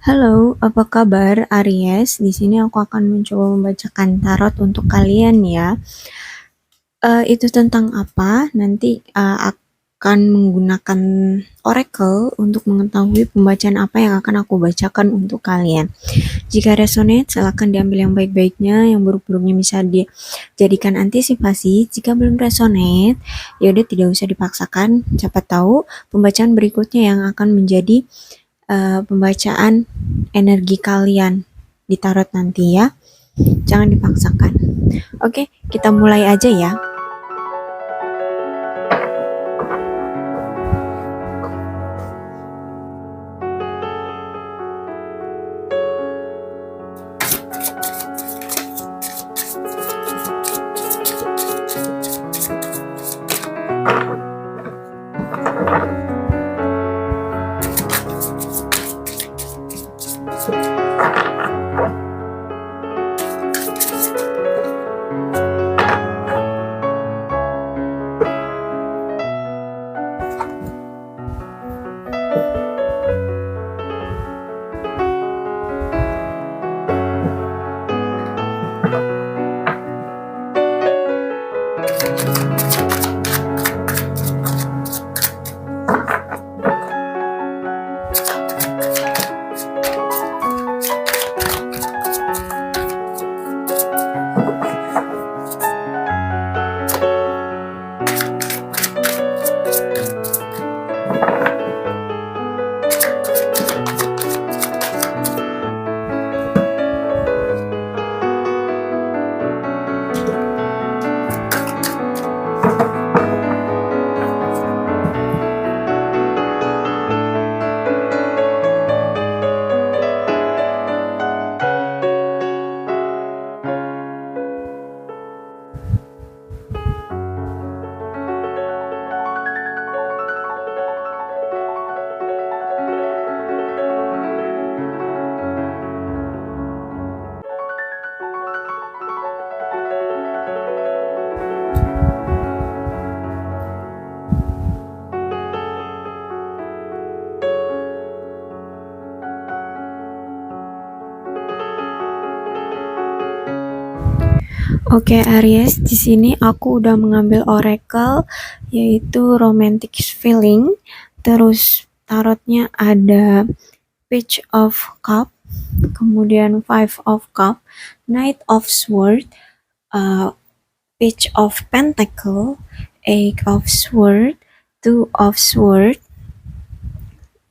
Halo, apa kabar Aries? Di sini aku akan mencoba membacakan tarot untuk kalian ya. Itu tentang apa? Nanti akan menggunakan oracle untuk mengetahui pembacaan apa yang akan aku bacakan untuk kalian. Jika resonate, silakan diambil yang baik-baiknya, yang buruk-buruknya bisa dijadikan antisipasi. Jika belum resonate, ya udah tidak usah dipaksakan. Siapa tahu pembacaan berikutnya yang akan menjadi pembacaan energi kalian di tarot nanti ya. Jangan dipaksakan. Oke, kita mulai aja ya. Oke Aries, di sini aku udah mengambil oracle yaitu romantic feeling. Terus tarotnya ada Page of Cup, kemudian Five of Cup, Knight of Sword, Page of Pentacle, Eight of Sword, Two of Sword,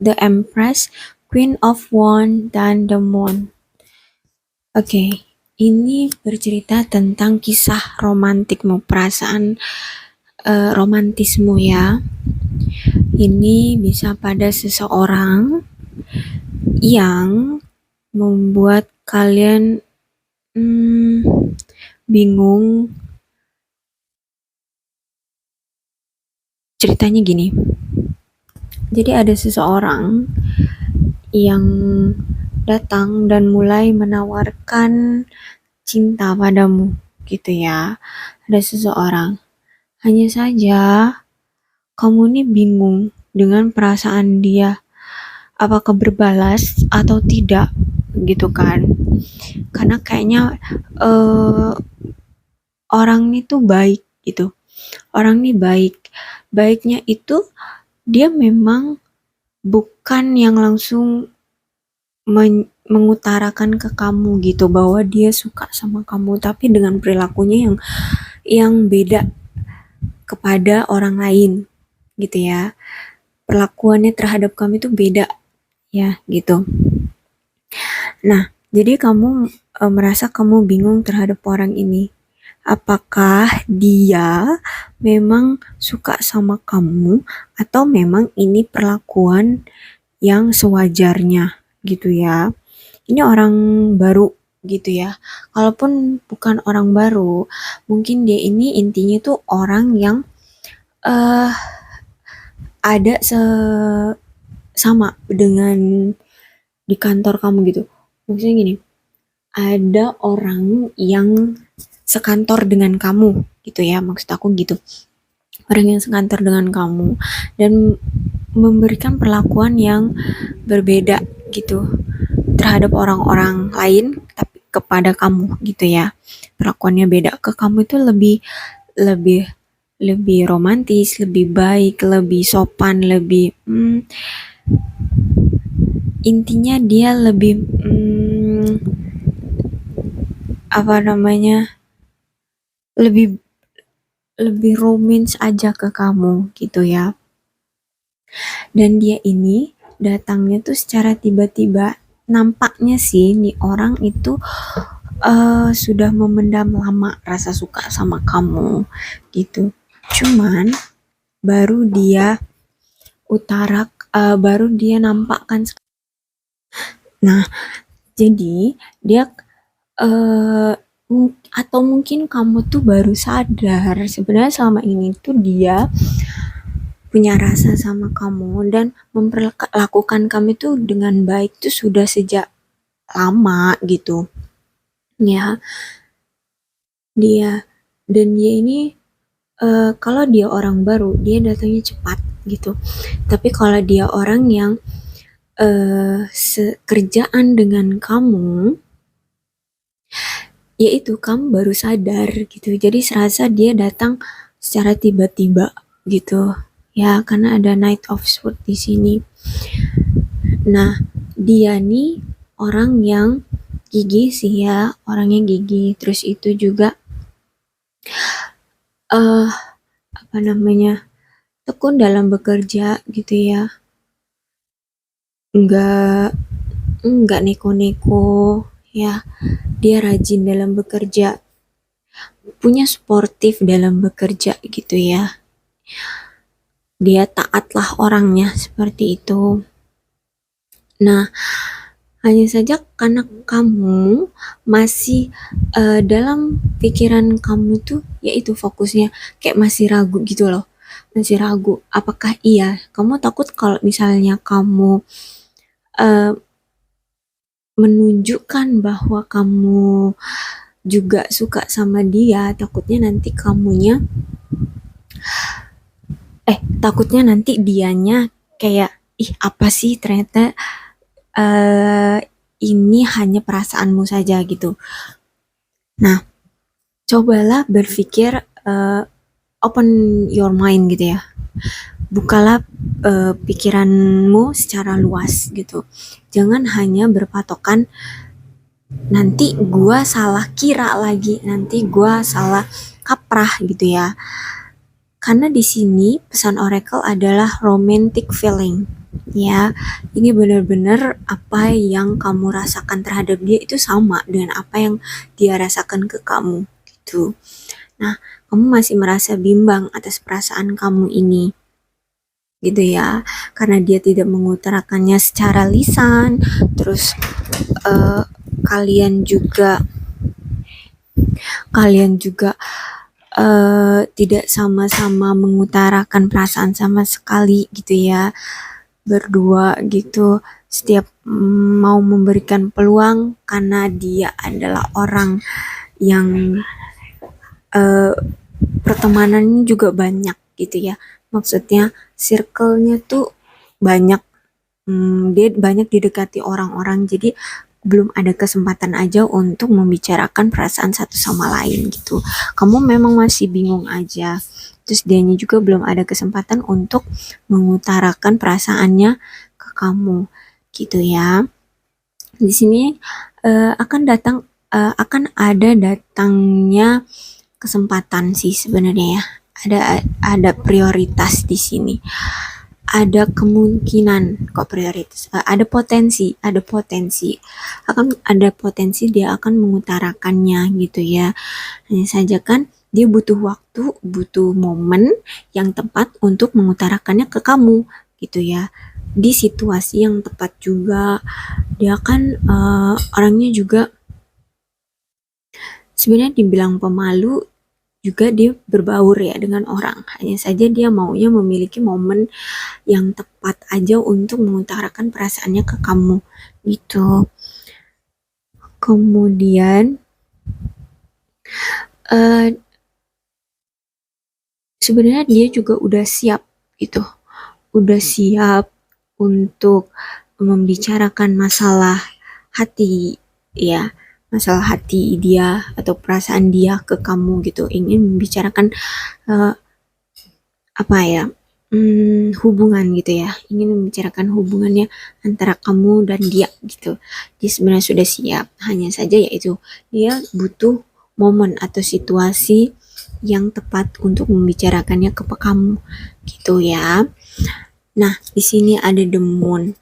The Empress, Queen of Wand, dan The Moon. Oke, ini bercerita tentang kisah romantikmu, perasaan romantismu ya. Ini bisa pada seseorang yang membuat kalian bingung. Ceritanya gini, jadi ada seseorang yang datang dan mulai menawarkan cinta padamu gitu ya. Ada seseorang, hanya saja kamu nih bingung dengan perasaan dia, apakah berbalas atau tidak gitu kan, karena kayaknya orang ini tuh baik gitu, orang ini baiknya itu dia memang bukan yang langsung mengutarakan ke kamu gitu bahwa dia suka sama kamu, tapi dengan perilakunya yang beda kepada orang lain gitu ya. Perlakuannya terhadap kamu itu beda ya gitu. Nah, jadi kamu merasa kamu bingung terhadap orang ini. Apakah dia memang suka sama kamu atau memang ini perlakuan yang sewajarnya gitu ya. Ini orang baru gitu ya. Kalaupun bukan orang baru, mungkin dia ini intinya tuh orang yang ada sama dengan di kantor kamu gitu. Maksudnya gini, ada orang yang sekantor dengan kamu gitu ya, maksud aku gitu. Orang yang sekantor dengan kamu dan memberikan perlakuan yang berbeda gitu. terhadap orang-orang lain, tapi kepada kamu gitu ya. Perlakuannya beda. Ke kamu itu lebih lebih romantis, lebih baik, lebih sopan, lebih intinya dia lebih apa namanya? lebih lebih romance aja ke kamu gitu ya. Dan dia ini datangnya tuh secara tiba-tiba. Nampaknya sih nih orang itu sudah memendam lama rasa suka sama kamu gitu. Cuman baru dia baru dia nampakkan. Nah, jadi dia eh atau mungkin kamu tuh baru sadar sebenarnya selama ini tuh dia punya rasa sama kamu dan memperlakukan kamu tuh dengan baik tuh sudah sejak lama gitu ya. Dia dan dia ini kalau dia orang baru dia datangnya cepat gitu, tapi kalau dia orang yang sekerjaan dengan kamu, yaitu kamu baru sadar gitu, jadi serasa dia datang secara tiba-tiba gitu ya, karena ada Knight of Swords di sini. Nah, dia nih orang yang gigih sih ya, orangnya gigih, terus itu juga eh apa namanya, tekun dalam bekerja gitu ya, enggak enggak neko-neko ya, dia rajin dalam bekerja, punya sportif dalam bekerja gitu ya, dia taatlah orangnya seperti itu. Nah, hanya saja karena kamu masih dalam pikiran kamu tuh yaitu fokusnya kayak masih ragu gitu loh, masih ragu apakah iya, kamu takut kalau misalnya kamu eh, menunjukkan bahwa kamu juga suka sama dia, takutnya nanti dianya kayak, ih apa sih, ternyata eh, ini hanya perasaanmu saja gitu. Nah, cobalah berpikir, eh, open your mind gitu ya, bukalah pikiranmu secara luas gitu, jangan hanya berpatokan nanti gua salah kira lagi, nanti gua salah kaprah gitu ya. Karena di sini pesan Oracle adalah romantic feeling. Ya, ini benar-benar apa yang kamu rasakan terhadap dia itu sama dengan apa yang dia rasakan ke kamu gitu. Nah, kamu masih merasa bimbang atas perasaan kamu ini gitu ya, karena dia tidak mengutarakannya secara lisan, terus eh, kalian juga kalian juga tidak sama-sama mengutarakan perasaan sama sekali gitu ya, berdua gitu, setiap mau memberikan peluang karena dia adalah orang yang eh, pertemanannya juga banyak gitu ya, maksudnya circle-nya tuh banyak, dia banyak didekati orang-orang, jadi belum ada kesempatan aja untuk membicarakan perasaan satu sama lain gitu. Kamu memang masih bingung aja. Terus dianya juga belum ada kesempatan untuk mengutarakan perasaannya ke kamu gitu ya. Di sini akan ada datangnya kesempatan sih sebenarnya ya. Ada prioritas di sini, ada kemungkinan kok prioritas, ada potensi dia akan mengutarakannya gitu ya. Hanya saja kan dia butuh waktu, butuh momen yang tepat untuk mengutarakannya ke kamu gitu ya, di situasi yang tepat juga. Dia kan orangnya juga sebenarnya dibilang pemalu, juga dia berbaur ya dengan orang, hanya saja dia maunya memiliki momen yang tepat aja untuk mengutarakan perasaannya ke kamu gitu. Kemudian uh, sebenarnya dia juga udah siap gitu, udah siap untuk membicarakan masalah hati, ya, masalah hati dia atau perasaan dia ke kamu gitu, ingin membicarakan eh, apa ya, hubungan gitu ya, ingin membicarakan hubungannya antara kamu dan dia gitu. Dia sebenarnya sudah siap, hanya saja yaitu dia butuh momen atau situasi yang tepat untuk membicarakannya ke kamu gitu ya. Nah, di sini ada the moon.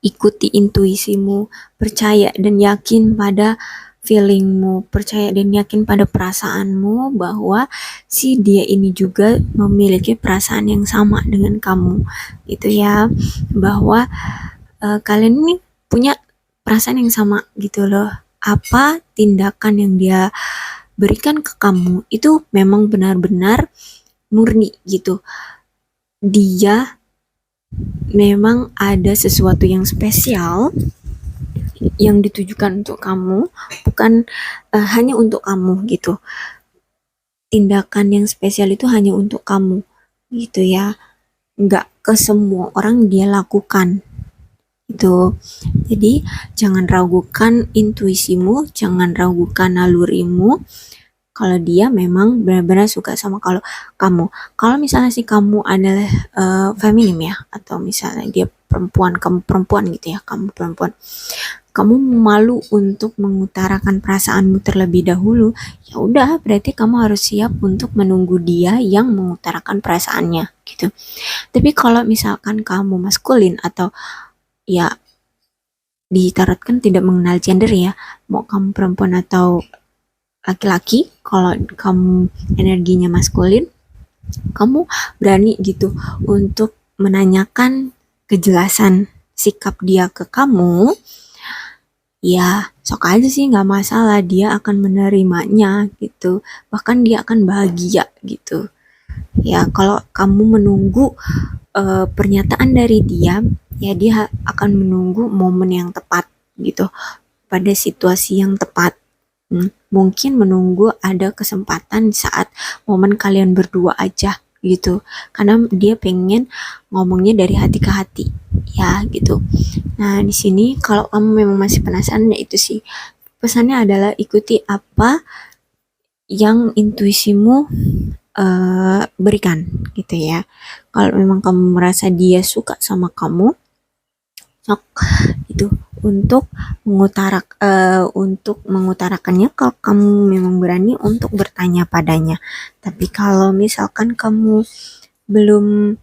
Ikuti intuisimu, percaya dan yakin pada feelingmu, percaya dan yakin pada perasaanmu bahwa si dia ini juga memiliki perasaan yang sama dengan kamu, gitu ya, bahwa kalian ini punya perasaan yang sama gitu loh. Apa tindakan yang dia berikan ke kamu itu memang benar-benar murni gitu. Dia memang ada sesuatu yang spesial yang ditujukan untuk kamu, bukan hanya untuk kamu gitu. Tindakan yang spesial itu hanya untuk kamu gitu ya. Nggak ke semua orang dia lakukan itu. Jadi jangan ragukan intuisimu, jangan ragukan nalurimu. Kalau dia memang benar-benar suka sama kalau kamu. Kalau misalnya si kamu adalah feminim ya, atau misalnya dia perempuan, kamu perempuan gitu ya, kamu perempuan, kamu malu untuk mengutarakan perasaanmu terlebih dahulu, ya udah berarti kamu harus siap untuk menunggu dia yang mengutarakan perasaannya gitu. Tapi kalau misalkan kamu maskulin atau ya ditarotkan tidak mengenal gender ya, mau kamu perempuan atau laki-laki, kalau kamu energinya maskulin, kamu berani gitu untuk menanyakan kejelasan sikap dia ke kamu, ya sok aja sih, nggak masalah, dia akan menerimanya gitu, bahkan dia akan bahagia gitu ya. Kalau kamu menunggu pernyataan dari dia, ya dia akan menunggu momen yang tepat gitu, pada situasi yang tepat. Mungkin menunggu ada kesempatan saat momen kalian berdua aja gitu, karena dia pengen ngomongnya dari hati ke hati ya gitu. Nah, di sini kalau kamu memang masih penasaran, ya itu sih pesannya adalah ikuti apa yang intuisimu berikan gitu ya. Kalau memang kamu merasa dia suka sama kamu, sok itu untuk mengutarakannya. Kalau kamu memang berani untuk bertanya padanya. Tapi kalau misalkan kamu belum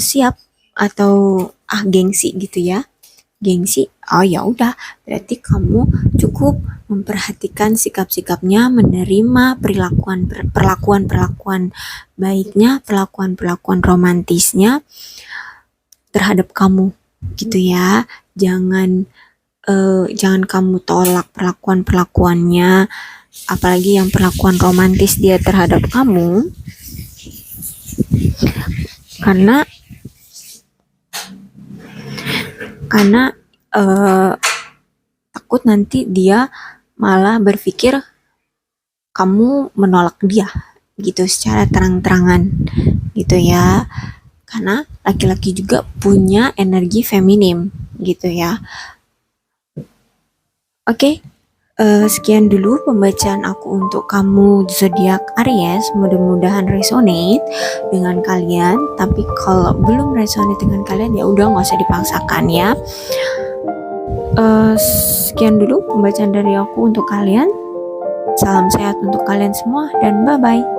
siap atau gengsi gitu ya, gengsi, oh ya udah, berarti kamu cukup memperhatikan sikap-sikapnya, menerima perlakuan baiknya, perlakuan romantisnya terhadap kamu gitu ya. Jangan kamu tolak perlakuannya, apalagi yang perlakuan romantis dia terhadap kamu, karena takut nanti dia malah berpikir kamu menolak dia gitu secara terang-terangan gitu ya. Karena laki-laki juga punya energi feminim gitu ya. Oke, sekian dulu pembacaan aku untuk kamu zodiak Aries. Mudah-mudahan resonate dengan kalian. Tapi kalau belum resonate dengan kalian, ya udah nggak usah dipaksakan ya. Sekian dulu pembacaan dari aku untuk kalian. Salam sehat untuk kalian semua dan bye-bye.